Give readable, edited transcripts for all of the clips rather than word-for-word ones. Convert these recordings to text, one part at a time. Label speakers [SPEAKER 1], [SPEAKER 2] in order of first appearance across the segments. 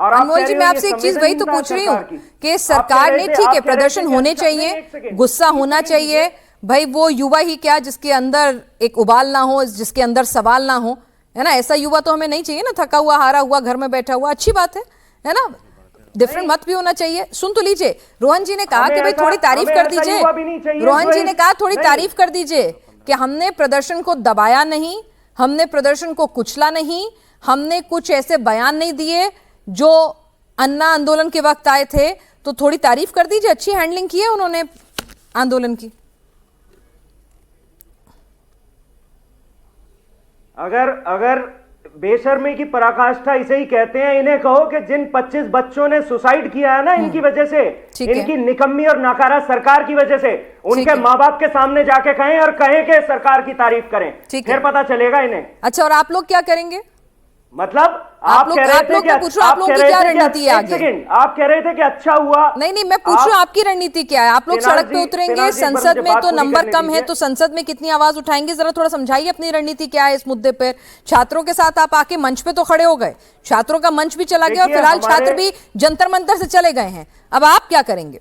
[SPEAKER 1] और
[SPEAKER 2] अनमोल जी, मैं आपसे एक चीज वही तो पूछ रही हूँ कि सरकार ने, ठीक है प्रदर्शन होने चाहिए, गुस्सा होना चाहिए भाई, वो युवा ही क्या जिसके अंदर एक उबाल ना हो, जिसके अंदर सवाल ना हो, है ना? ऐसा युवा तो हमें नहीं चाहिए ना, थका हुआ हारा हुआ घर में बैठा हुआ। अच्छी बात है ना, डिफरेंट मत भी होना चाहिए। सुन तो लीजिए, रोहन जी ने कहा कि भाई थोड़ी तारीफ कर दीजिए, रोहन जी ने कहा थोड़ी तारीफ कर दीजिए कि हमने प्रदर्शन को दबाया नहीं, हमने प्रदर्शन को कुचला नहीं, हमने कुछ ऐसे बयान नहीं दिए जो अन्ना आंदोलन के वक्त आए थे। तो थोड़ी तारीफ कर दीजिए, अच्छी हैंडलिंग की है उन्होंने आंदोलन की।
[SPEAKER 1] अगर बेशर्मी की पराकाष्ठा इसे ही कहते हैं। इन्हें कहो कि जिन 25 बच्चों ने सुसाइड किया है ना इनकी वजह से, इनकी निकम्मी और नाकारा सरकार की वजह से, उनके माँ बाप के सामने जाके कहें और कहें कि सरकार की तारीफ करें, फिर पता चलेगा इन्हें।
[SPEAKER 2] अच्छा, और आप लोग क्या करेंगे?
[SPEAKER 1] मतलब आप कह रहे थे कि
[SPEAKER 2] आप लोगों की क्या रणनीति है आगे?
[SPEAKER 1] आप कह रहे थे कि अच्छा हुआ।
[SPEAKER 2] नहीं, मैं पूछ रहा हूं आपकी रणनीति क्या है? आप लोग सड़क पे उतरेंगे, संसद में तो नंबर कम है, तो संसद में कितनी आवाज उठाएंगे? जरा थोड़ा समझाइए अपनी रणनीति क्या है इस मुद्दे पर। छात्रों के साथ आप आके मंच पे तो खड़े हो गए, छात्रों का मंच भी चला गया और फिलहाल छात्र भी जंतर मंतर से चले गए हैं, अब आप क्या करेंगे?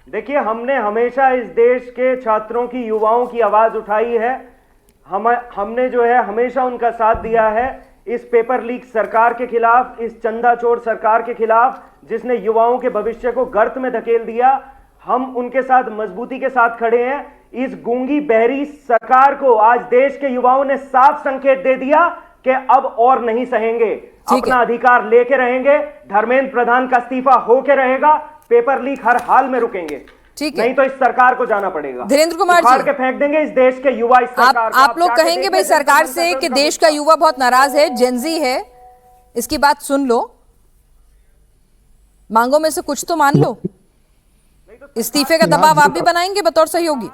[SPEAKER 1] देखिए, हमने हमेशा इस देश के छात्रों की, युवाओं की आवाज उठाई है। हमने जो है हमेशा उनका साथ दिया है इस पेपर लीक सरकार के खिलाफ, इस चंदाचोर सरकार के खिलाफ जिसने युवाओं के भविष्य को गर्त में धकेल दिया। हम उनके साथ मजबूती के साथ खड़े हैं। इस गूंगी बहरी सरकार को आज देश के युवाओं ने साफ संकेत दे दिया कि अब और नहीं सहेंगे, अपना अधिकार लेके रहेंगे। धर्मेंद्र प्रधान का इस्तीफा होके रहेगा, पेपर लीक हर हाल में रुकेंगे,
[SPEAKER 2] ठीक है?
[SPEAKER 1] नहीं तो इस सरकार को जाना पड़ेगा।
[SPEAKER 2] धीरेन्द्र कुमार जी,
[SPEAKER 1] के फेंक देंगे इस देश के युवा इस सरकार को।
[SPEAKER 2] आप लोग कहेंगे भाई सरकार से कि देश का युवा बहुत नाराज है, जेनजी है, इसकी बात सुन लो, मांगों में से कुछ तो मान लो। इस्तीफे का दबाव आप भी बनाएंगे बतौर सहयोगी?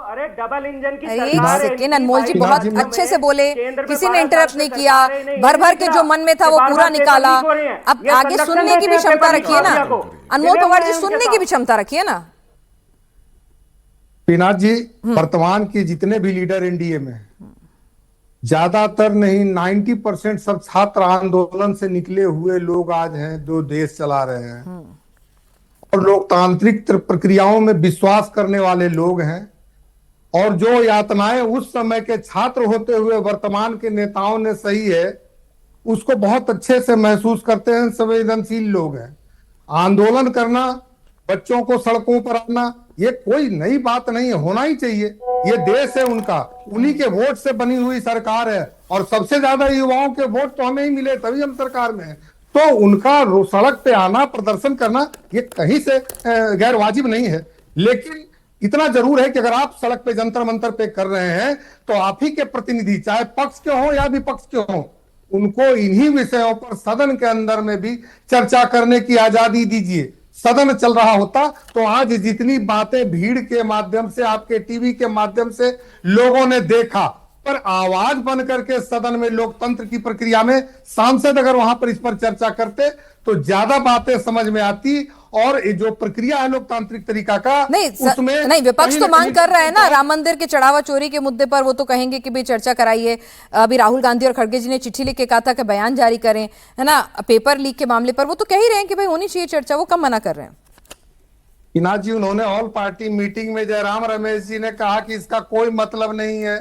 [SPEAKER 1] अरे डबल इंजन की
[SPEAKER 2] सरकार है। अनमोल जी बहुत अच्छे से बोले, किसी ने इंटरप्ट नहीं किया, भर भर के जो मन में था वो पूरा निकाला। अब आगे सुनने की भी क्षमता रखिए ना अनमोल पवार जी, सुनने की भी क्षमता रखिए ना।
[SPEAKER 3] पीनाथ जी, वर्तमान के जितने भी लीडर एनडीए में, ज्यादातर नहीं 90% सब छात्र आंदोलन से निकले हुए लोग आज हैं जो देश चला रहे हैं और लोकतांत्रिक प्रक्रियाओं में विश्वास करने वाले लोग हैं। और जो यातनाएं उस समय के छात्र होते हुए वर्तमान के नेताओं ने सही है, उसको बहुत अच्छे से महसूस करते हैं, संवेदनशील लोग हैं। आंदोलन करना, बच्चों को सड़कों पर आना, ये कोई नई बात नहीं है, होना ही चाहिए। ये देश है उनका, उन्हीं के वोट से बनी हुई सरकार है और सबसे ज्यादा युवाओं के वोट तो हमें ही मिले, तभी हम सरकार में हैं। तो उनका सड़क पे आना, प्रदर्शन करना, ये कहीं से गैर वाजिब नहीं है। लेकिन इतना जरूर है कि अगर आप सड़क पे जंतर मंतर पे कर रहे हैं तो आप ही के प्रतिनिधि, चाहे पक्ष के हो या विपक्ष के हो, उनको इन्हीं विषयों पर सदन के अंदर में भी चर्चा करने की आजादी दीजिए। सदन चल रहा होता तो आज जितनी बातें भीड़ के माध्यम से, आपके टीवी के माध्यम से लोगों ने देखा, पर आवाज बन करके सदन में लोकतंत्र की प्रक्रिया में सांसद अगर वहां पर इस पर चर्चा करते तो ज्यादा बातें समझ में आती। और जो प्रक्रिया है लोकतांत्रिक तरीका का, उसमें
[SPEAKER 2] नहीं, विपक्ष तो मांग कर रहा है ना राम मंदिर के चढ़ावा चोरी के मुद्दे पर, वो तो कहेंगे कि भाई चर्चा कराइए। अभी राहुल गांधी और खड़गे जी ने चिट्ठी लिख के कहा था कि बयान जारी करें, है ना, पेपर लीक के मामले पर। वो तो कह ही रहे हैं कि भाई होनी चाहिए चर्चा, वो कम मना कर रहे हैं।
[SPEAKER 3] पीनाथ जी, उन्होंने ऑल पार्टी मीटिंग में जयराम रमेश जी ने कहा कि इसका कोई मतलब नहीं है।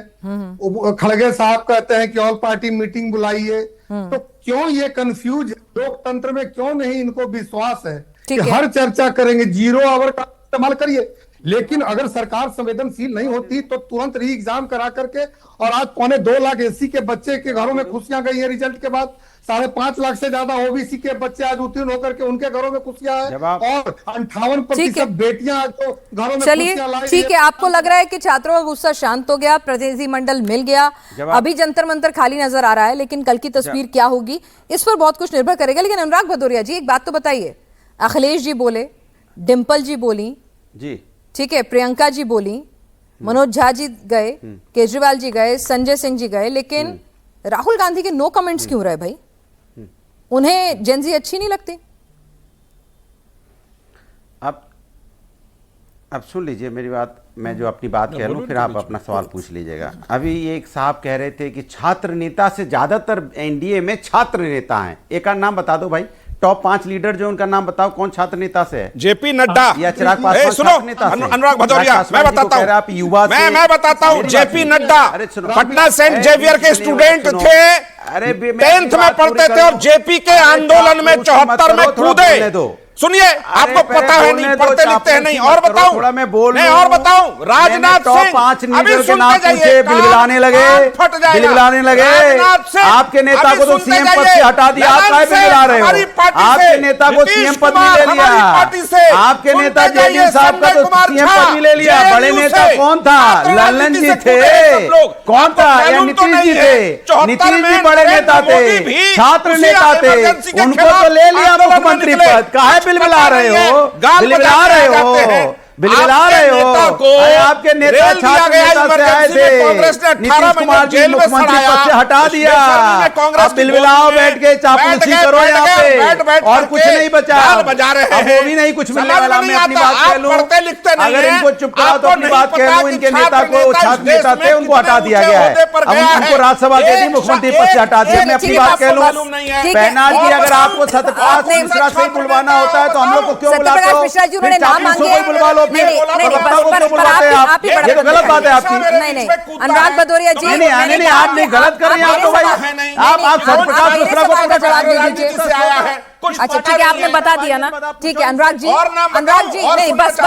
[SPEAKER 3] खड़गे साहब कहते हैं कि ऑल पार्टी मीटिंग बुलाइए। तो क्यों ये कंफ्यूज, लोकतंत्र में क्यों नहीं इनको विश्वास है कि हर चर्चा करेंगे, 0 आवर का इस्तेमाल करिए। लेकिन अगर सरकार संवेदनशील नहीं होती तो तुरंत री एग्जाम करा करके, और आज 2.25 लाख एससी के बच्चे के घरों में खुशियां गई है रिजल्ट के बाद, 5.5 लाख से ज्यादा ओबीसी के बच्चे आज उत्तीर्ण होकर के उनके घरों में खुशियां है, और 58% बेटियां आज तो घरों में खुशियां लाई।
[SPEAKER 2] ठीक है, आपको लग रहा है कि छात्रों का गुस्सा शांत हो गया, प्रतिनिधिमंडल मिल गया, अभी जंतर मंतर खाली नजर आ रहा है, लेकिन कल की तस्वीर क्या होगी इस पर बहुत कुछ निर्भर करेगा। लेकिन अनुराग भदौरिया जी, एक बात तो बताइए, अखिलेश जी बोले, डिंपल जी बोली जी, ठीक है, प्रियंका जी बोली, मनोज झा जी गए, केजरीवाल जी गए, संजय सिंह जी गए, लेकिन राहुल गांधी के नो कमेंट्स क्यों रहे भाई? उन्हें जेनजी अच्छी नहीं लगती?
[SPEAKER 4] अब अब सुन लीजिए मेरी बात, मैं जो अपनी बात कह लूँ फिर आप अपना सवाल पूछ लीजिएगा। अभी एक साहब कह रहे थे कि छात्र नेता से ज्यादातर एनडीए में छात्र नेता हैं। एक का नाम बता दो भाई, टॉप 5 लीडर जो उनका नाम बताओ, कौन छात्र नेता से है?
[SPEAKER 5] जेपी नड्डा
[SPEAKER 4] या चिराग पासवान
[SPEAKER 5] सुनो,
[SPEAKER 4] छात्र नेता से?
[SPEAKER 5] अनुराग भदौरिया, मैं बताता हूँ,
[SPEAKER 4] आप युवा
[SPEAKER 5] मैं बताता हूँ, JP Nadda Patna saint Xavier के स्टूडेंट थे,
[SPEAKER 4] अरे
[SPEAKER 5] 10th में पढ़ते थे और जेपी के आंदोलन में 74 में कूदे। सुनिए, आपको पता है नहीं, पढ़ते लिखते हैं नहीं। और बताऊं,
[SPEAKER 4] थोड़ा मैं बोल
[SPEAKER 5] नहीं और बताऊं, राजनाथ सिंह
[SPEAKER 4] 5
[SPEAKER 5] अभी
[SPEAKER 4] लीडर के नाम पूछे, बिलबिलाने लगे, बिलबिलाने लगे। आपके नेता को तो सीएम पद से हटा दिया, आप काय बिलबिला रहे हो? आपके नेता को सीएम पद भी ले लिया, आपके नेता जेडीयू साहब का तो सीएम पद भी ले लिया। बड़े नेता कौन था? लल्लन जी थे, कौन था? या नीतीश जी थे? नीतीश जी बड़े नेता थे, छात्र नेता थे, उनको तो ले लिया मुख्यमंत्री पद। काहे बिलबिला रहे हो? बिलबिला रहे हो? बिलबिला रहे हो? आपके नेता छात्र नेता से आए थे, नीतीश कुमार जी मुख्यमंत्री पद से हटा दिया। अब बिलबिलाओ, बैठ के चापलूसी करो यहाँ पे, और कुछ नहीं बचा। अब वो भी नहीं कुछ मिलने वाला। मैं अपनी बात कह लूं, अगर इनको चुप कराओ तो अपनी बात कह लूं, इनके नेता को, छात्र नेता थे, उनको हटा दिया गया है। अब उनको राज्यसभा दे दी, मुख्यमंत्री पद से हटा दिया। मैं अपनी बात कह लूं, पहनाज जी, अगर आपको सत्यपाल मिश्रा से बुलवाना होता है तो हम लोग को क्यों बुलाते हो? फिर बुलवा लो,
[SPEAKER 2] गलत
[SPEAKER 4] बात है आपकी।
[SPEAKER 2] नहीं, अनुराग भदौरिया जी,
[SPEAKER 4] नहीं, आप नहीं गलत कर रहे हैं। आप तो भाई आप सत्यप्रकाश मिश्रा को पूरा
[SPEAKER 2] जवाब दे दीजिए। अच्छा ठीक है, आपने बता दिया ना, ठीक है। अनुराग जी, नहीं बस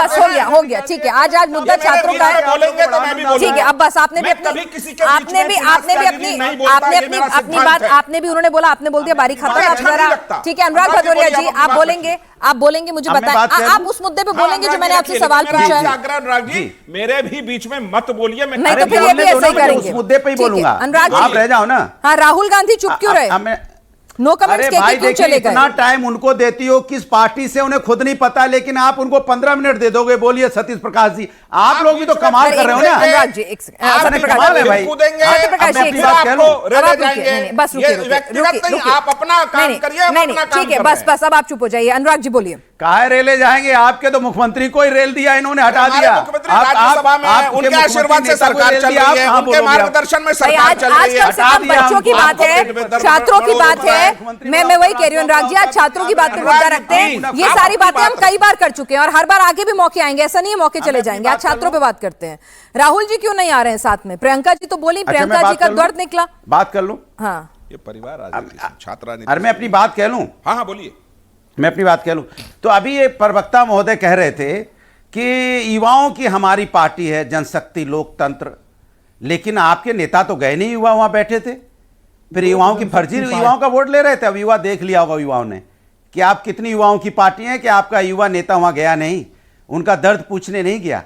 [SPEAKER 2] हो गया, ठीक है। आज मुद्दा छात्रों का है, ठीक है। अब बस आपने भी उन्होंने बोला, आपने बोल दिया बारी खत्म। आप जरा, ठीक है अनुराग भदौरिया जी, आप बोलेंगे मुझे बताएं, आप उस मुद्दे पे बोलेंगे जो मैंने आपसे सवाल पूछा है।
[SPEAKER 5] अनुराग जी, मेरे भी बीच में मत बोलिए।
[SPEAKER 2] नहीं तो फिर ये भी ऐसा ही करेंगे,
[SPEAKER 4] उस मुद्दे पे ही बोलूंगा।
[SPEAKER 2] अनुराग
[SPEAKER 4] आप रह जाओ ना।
[SPEAKER 2] हाँ, राहुल गांधी चुप क्यों रहे? नो कमेंट्स
[SPEAKER 4] भाई
[SPEAKER 2] क्यों चले गए?
[SPEAKER 4] इतना टाइम उनको देती हो, किस पार्टी से उन्हें खुद नहीं पता, लेकिन आप उनको 15 मिनट दे दोगे। बोलिए सतीश प्रकाश जी, आप लोग भी तो कमाल कर रहे हो ना।
[SPEAKER 2] अनुराग जी,
[SPEAKER 4] कमाल है भाई।
[SPEAKER 2] बस रुकिए,
[SPEAKER 5] आप अपना काम करिए।
[SPEAKER 2] नहीं, ठीक है, बस अब आप चुप हो जाइए। अनुराग जी बोलिए।
[SPEAKER 4] काहे रेले जाएंगे? आपके तो मुख्यमंत्री को ही रेल दिया, इन्होंने हटा दिया।
[SPEAKER 5] राज्यसभा में उनके आशीर्वाद से सरकार चल रही है, उनके मार्गदर्शन में सरकार चल रही है।
[SPEAKER 2] बच्चों की बात है, छात्रों की बात है, मैं वही कह रही हूँ अनुराग जी, आज छात्रों की बात पे मुद्दा रखते हैं। ये सारी बातें हम कई बार कर चुके हैं और हर बार आगे भी मौके आएंगे, ऐसा नहीं है मौके चले जाएंगे। आज छात्रों पे बात करते हैं। राहुल जी क्यों नहीं आ रहे हैं साथ में? प्रियंका जी तो बोली, प्रियंका जी का दर्द निकला।
[SPEAKER 4] बात कर लूं?
[SPEAKER 2] हाँ,
[SPEAKER 5] ये परिवार छात्रा।
[SPEAKER 4] अरे मैं अपनी बात कह लूं?
[SPEAKER 5] हाँ बोलिए।
[SPEAKER 4] मैं अपनी बात कह लूं तो अभी ये प्रवक्ता महोदय कह रहे थे कि युवाओं की हमारी पार्टी है, जनशक्ति लोकतंत्र, लेकिन आपके नेता तो गए नहीं, युवा वहां बैठे थे। फिर युवाओं की फर्जी युवाओं का वोट ले रहे थे। अब युवा देख लिया होगा युवाओं ने कि आप कितनी युवाओं की पार्टी है कि आपका युवा नेता वहां गया नहीं, उनका दर्द पूछने नहीं गया।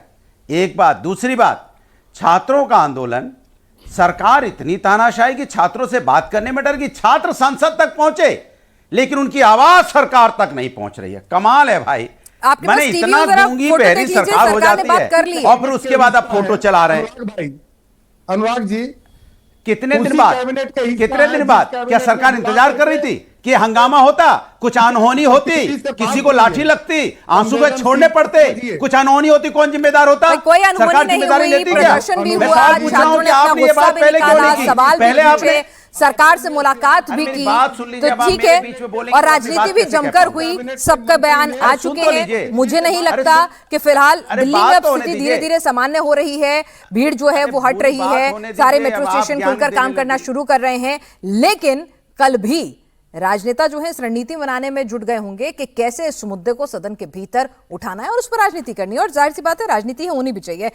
[SPEAKER 4] एक बात। दूसरी बात, छात्रों का आंदोलन, सरकार इतनी तानाशाही कि छात्रों से बात करने में डर गई। छात्र संसद तक पहुंचे लेकिन उनकी आवाज सरकार तक नहीं पहुंच रही है। कमाल है भाई। मैंने इतना गूंगी बहरी सरकार हो जाती है और फिर उसके बाद आप फोटो चला रहे हैं।
[SPEAKER 3] अनुराग जी,
[SPEAKER 4] कितने दिन बाद क्या सरकार इंतजार कर रही थी कि हंगामा होता, कुछ अनहोनी होती, किसी को लाठी लगती, आंसू में छोड़ने पड़ते, कुछ अनहोनी होती, कौन जिम्मेदार होता?
[SPEAKER 2] कोई अनहोनी नहीं हुई, प्रदर्शन भी हुआ, छात्रों ने अपना गुस्सा भी निकाला, सवाल भी पूछे, सरकार से मुलाकात भी की, तो ठीक है। और राजनीति भी जमकर हुई, सबका बयान आ चुके हैं। मुझे नहीं लगता कि फिलहाल दिल्ली में अब स्थिति धीरे धीरे सामान्य हो रही है, भीड़ जो है वो हट रही है, सारे मेट्रो स्टेशन खुलकर काम करना शुरू कर रहे हैं। लेकिन कल भी राजनेता जो है इस रणनीति बनाने में जुट गए होंगे कि कैसे इस मुद्दे को सदन के भीतर उठाना है और उस पर राजनीति करनी है। और जाहिर सी बात है, राजनीति होनी भी चाहिए।